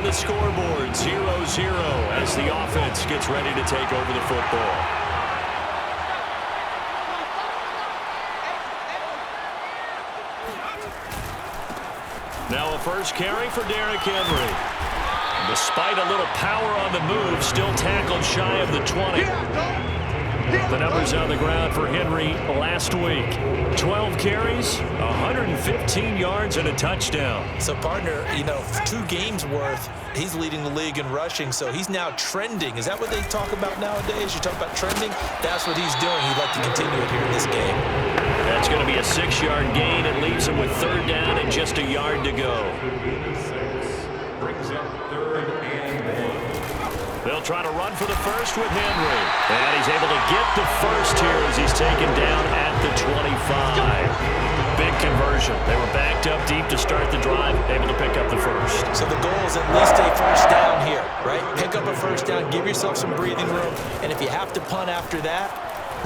the scoreboard, 0-0 as the offense gets ready to take over the football. Now a first carry for Derrick Henry. Despite a little power on the move, still tackled shy of the 20. The numbers on the ground for Henry last week. 12 carries, 115 yards, and a touchdown. So, partner, 2 games worth, he's leading the league in rushing, so he's now trending. Is that what they talk about nowadays? You talk about trending? That's what he's doing. He'd like to continue it here in this game. That's going to be a 6-yard gain. It leaves him with 3rd down and just a yard to go. They'll try to run for the first with Henry. And he's able to get the first here as he's taken down at the 25. Big conversion. They were backed up deep to start the drive, able to pick up the first. So the goal is at least a first down here, right? Pick up a first down, give yourself some breathing room, and if you have to punt after that,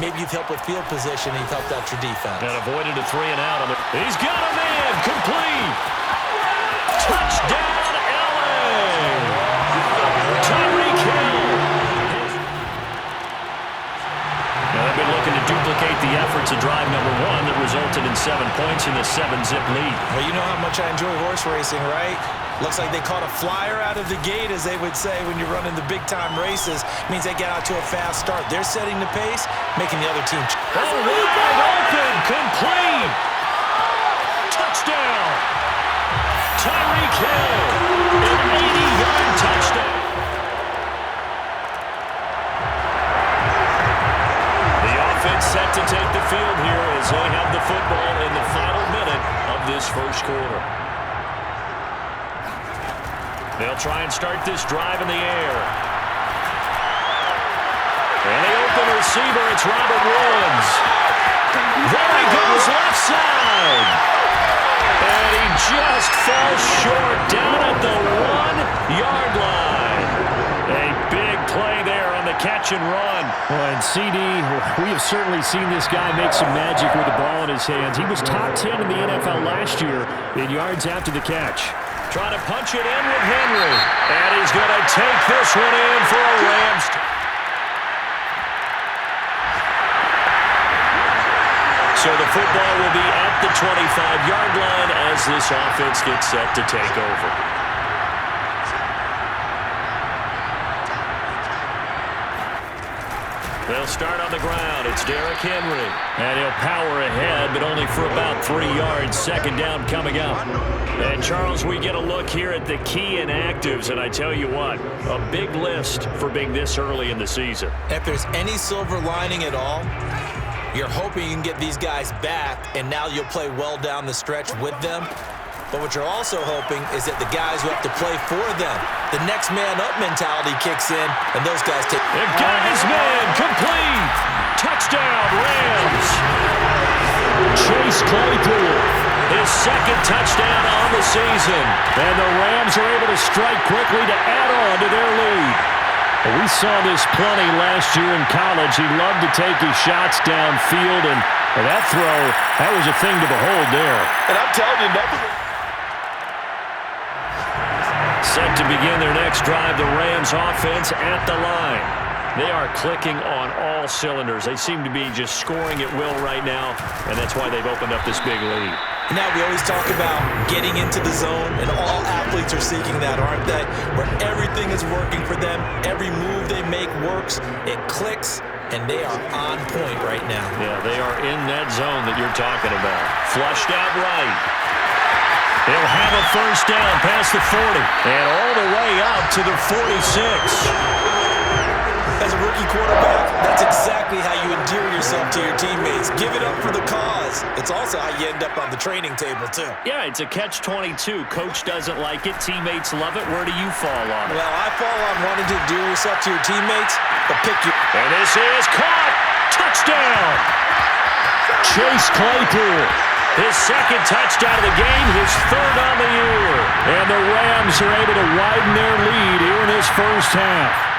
maybe you've helped with field position and you've helped out your defense. And avoided a 3 and out. He's got a man, complete. Touchdown, LA. Tyreek Hill. Now they've been looking to duplicate the efforts of drive number 1 that resulted in 7 points in the 7-zip lead. Well, you know how much I enjoy horse racing, right? Looks like they caught a flyer out of the gate, as they would say when you're running the big-time races. Means they get out to a fast start. They're setting the pace, making the other team. Oh, wide open, complete. Touchdown. Tyreek Hill, an 80-yard touchdown. The offense set to take the field here as they have the football in the final minute of this first quarter. They'll try and start this drive in the air. And the open receiver, it's Robert Woods. There he goes, left side. And he just falls short down at the 1-yard line. A big play there on the catch and run. Well, and CD, we have certainly seen this guy make some magic with the ball in his hands. He was top 10 in the NFL last year in yards after the catch. Trying to punch it in with Henry. And he's going to take this one in for a Rams. So the football will be at the 25-yard line as this offense gets set to take over. They'll start on the ground. It's Derrick Henry. And he'll power ahead, but only for about 3 yards. 2nd down coming up. And, Charles, we get a look here at the key inactives, and I tell you what, a big list for being this early in the season. If there's any silver lining at all, you're hoping you can get these guys back, and now you'll play well down the stretch with them. But what you're also hoping is that the guys who have to play for them, the next man up mentality kicks in, and those guys take. The guy's man, complete. Touchdown, Rams. Chase Claypool, his 2nd touchdown on the season. And the Rams are able to strike quickly to add on to their lead. We saw this plenty last year in college. He loved to take his shots downfield, and that throw, that was a thing to behold there. And I'm telling you, nothing. Set to begin their next drive, the Rams offense at the line. They are clicking on all cylinders. They seem to be just scoring at will right now, and that's why they've opened up this big lead. Now we always talk about getting into the zone, and all athletes are seeking that, aren't they? Where everything is working for them, every move they make works, it clicks, and they are on point right now. Yeah, they are in that zone that you're talking about. Flushed out right. They'll have a first down past the 40 and all the way up to the 46. As a rookie quarterback, that's exactly how you endear yourself to your teammates. Give it up for the cause. It's also how you end up on the training table, too. Yeah, it's a catch-22. Coach doesn't like it. Teammates love it. Where do you fall on it? Well, I fall on wanting to endear yourself to your teammates, but pick your... And this is caught. Touchdown. Chase Claypool. His 2nd touchdown of the game, his 3rd on the year. And the Rams are able to widen their lead here in this first half.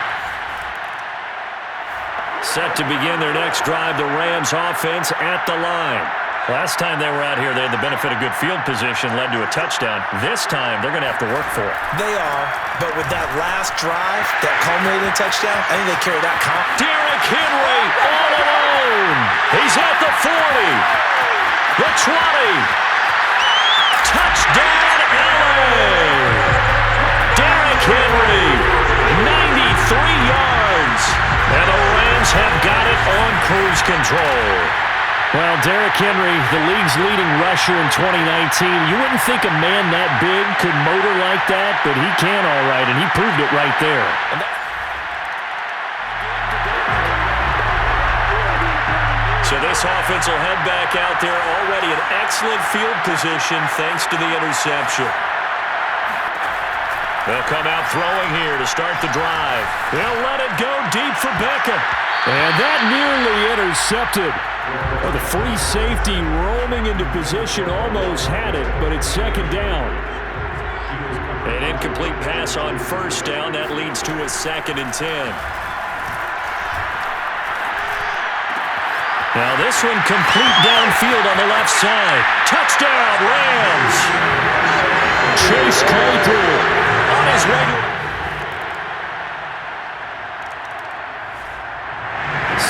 Set to begin their next drive, the Rams offense at the line. Last time they were out here, they had the benefit of good field position, led to a touchdown. This time, they're going to have to work for it. They are, but with that last drive, that culminating touchdown, I think they carry that comp. Derrick Henry all alone. He's at the 40, the 20. Touchdown, LA. Derrick Henry, 93 yards. And the Rams have got it on cruise control. Well, Derrick Henry, the league's leading rusher in 2019. You wouldn't think a man that big could motor like that, but he can all right, and he proved it right there. So this offense will head back out there, already in excellent field position thanks to the interception. They'll come out throwing here to start the drive. They'll let it go deep for Beckham. And that nearly intercepted. Well, the free safety roaming into position almost had it, but it's second down. An incomplete pass on first down. That leads to a 2nd and 10. Now this one complete downfield on the left side. Touchdown, Rams! Chase Claypool on his way.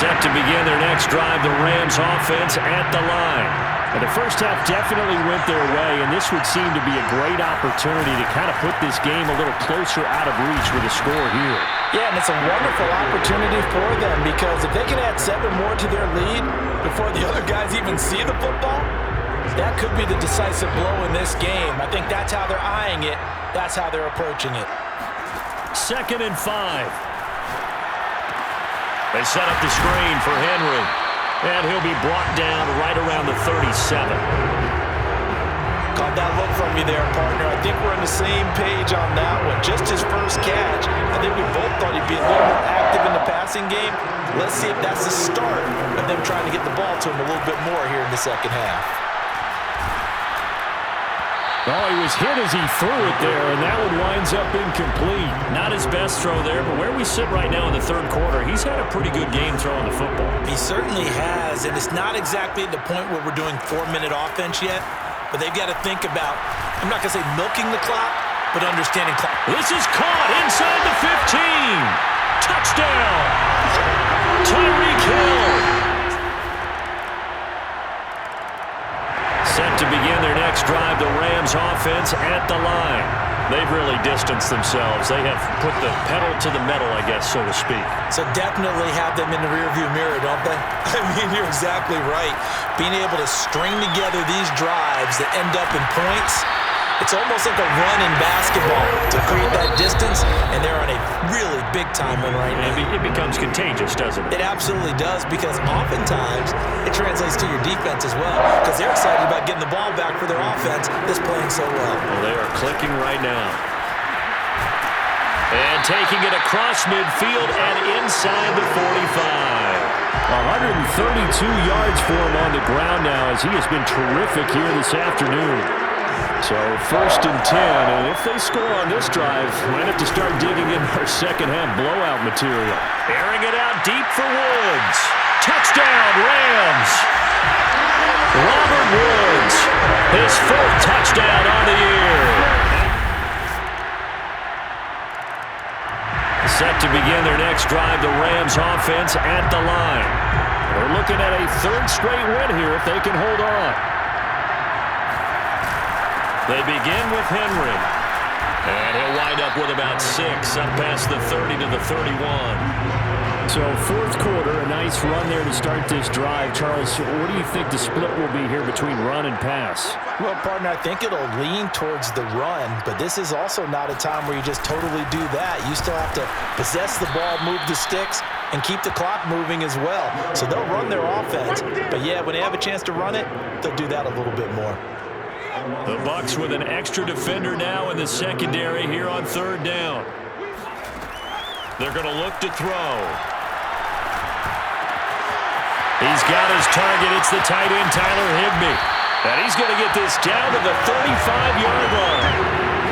Set to begin their next drive, the Rams offense at the line. And the first half definitely went their way, and this would seem to be a great opportunity to kind of put this game a little closer out of reach with a score here. Yeah, and it's a wonderful opportunity for them because if they can add 7 more to their lead before the other guys even see the football, that could be the decisive blow in this game. I think that's how they're eyeing it. That's how they're approaching it. 2nd and 5. They set up the screen for Henry. And he'll be brought down right around the 37. Caught that look from you there, partner. I think we're on the same page on that one. Just his first catch. I think we both thought he'd be a little more active in the passing game. Let's see if that's the start of them trying to get the ball to him a little bit more here in the second half. Oh, he was hit as he threw it there, and that one winds up incomplete. Not his best throw there, but where we sit right now in the third quarter, he's had a pretty good game throwing the football. He certainly has, and it's not exactly at the point where we're doing 4-minute offense yet, but they've got to think about, I'm not going to say milking the clock, but understanding clock. This is caught inside the 15. Touchdown! Tyreek Hill. Set to begin their next drive, the Rams offense at the line. They've really distanced themselves. They have put the pedal to the metal, I guess, so to speak. So definitely have them in the rearview mirror, don't they? I mean, you're exactly right. Being able to string together these drives that end up in points, it's almost like a run in basketball to create that distance, and they're on a really big-time one right now. It becomes contagious, doesn't it? It absolutely does, because oftentimes it translates to your defense as well, because they're excited about getting the ball back for their offense that's playing so well. Well, they are clicking right now. And taking it across midfield and inside the 45. 132 yards for him on the ground now as he has been terrific here this afternoon. So 1st and 10, and if they score on this drive, might have to start digging in our second half blowout material. Airing it out deep for Woods. Touchdown, Rams. Robert Woods, his 4th touchdown on the year. Set to begin their next drive, the Rams offense at the line. They're looking at a 3rd straight win here if they can hold on. They begin with Henry. And he'll wind up with about 6, up past the 30 to the 31. So 4th quarter, a nice run there to start this drive. Charles, what do you think the split will be here between run and pass? Well, partner, I think it'll lean towards the run, but this is also not a time where you just totally do that. You still have to possess the ball, move the sticks, and keep the clock moving as well. So they'll run their offense, but yeah, when they have a chance to run it, they'll do that a little bit more. The Bucs with an extra defender now in the secondary here on 3rd down. They're going to look to throw. He's got his target. It's the tight end, Tyler Higbee. And he's going to get this down to the 35-yard line.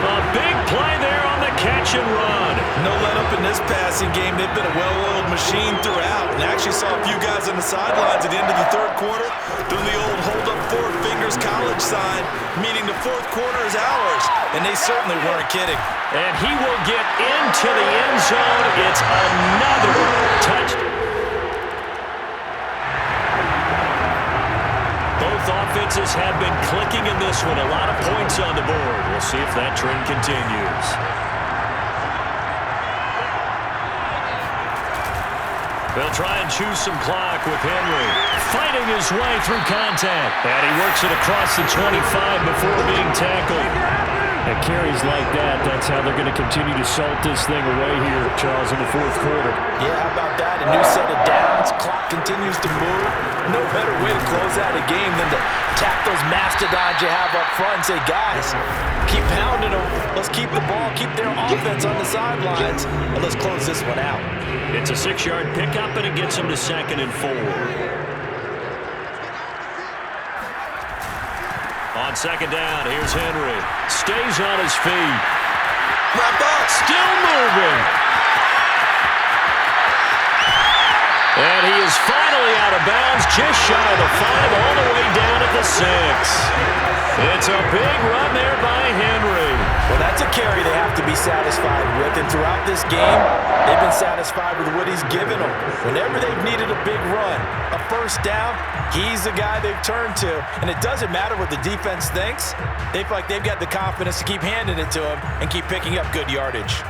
A big play there on the catch and run. No let-up in this passing game. They've been a well-oiled machine throughout. And I actually saw a few guys on the sidelines at the end of the third quarter doing the old hold-up four fingers college sign, meaning the fourth quarter is ours. And they certainly weren't kidding. And he will get into the end zone. It's another touchdown. Both offenses have been clicking in this one. A lot of points on the board. We'll see if that trend continues. They'll try and choose some clock with Henry. Fighting his way through contact. And he works it across the 25 before being tackled. And carries like that, that's how they're going to continue to salt this thing away here, Charles, in the fourth quarter. Yeah, how about that? A new set of downs. Clock continues to move. No better way to close out a game than to tap those mastodons you have up front and say, guys, keep pounding them. Let's keep the ball, keep their offense on the sidelines, and let's close this one out. It's a 6-yard pickup, and it gets him to 2nd and 4. On 2nd down, here's Henry. Stays on his feet. Wrap up. Still moving. And he is finally out of bounds, just shy of the 5, all the way down at the 6. It's a big run there by Henry. Well, that's a carry they have to be satisfied with, and throughout this game, they've been satisfied with what he's given them. Whenever they've needed a big run, a first down, he's the guy they've turned to, and it doesn't matter what the defense thinks. They feel like they've got the confidence to keep handing it to him and keep picking up good yardage.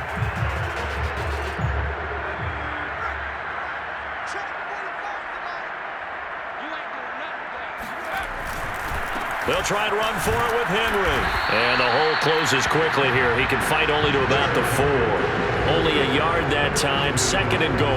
They'll try and run for it with Henry. And the hole closes quickly here. He can fight only to about the 4. Only a yard that time, 2nd and goal.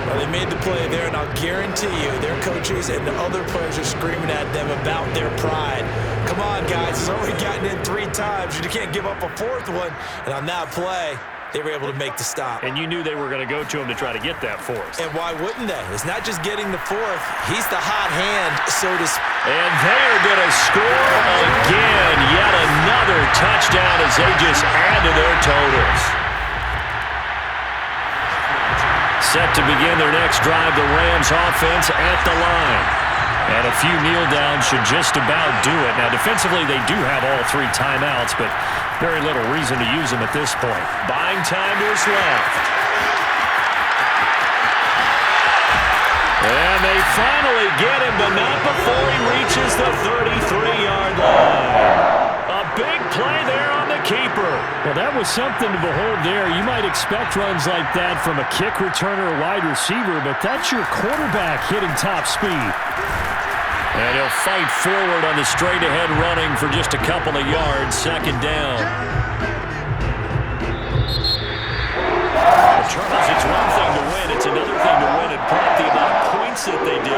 Well, they made the play there, and I'll guarantee you their coaches and the other players are screaming at them about their pride. Come on, guys. It's only gotten in 3 times. You can't give up a 4th one. And on that play, they were able to make the stop. And you knew they were going to go to him to try to get that 4th. And why wouldn't they? It's not just getting the 4th. He's the hot hand, so to speak. And they're going to score again. Yet another touchdown as they just add to their totals. Set to begin their next drive, the Rams offense at the line. And a few kneel downs should just about do it. Now, defensively, they do have all 3 timeouts, but very little reason to use them at this point. Buying time to his left. And they finally get him, but not before he reaches the 33-yard line. A big play there on the keeper. Well, that was something to behold there. You might expect runs like that from a kick returner or wide receiver, but that's your quarterback hitting top speed. And he'll fight forward on the straight-ahead running for just a couple of yards, 2nd down. Charles, it's one thing to win. It's another thing to win and put up the amount of points that they did.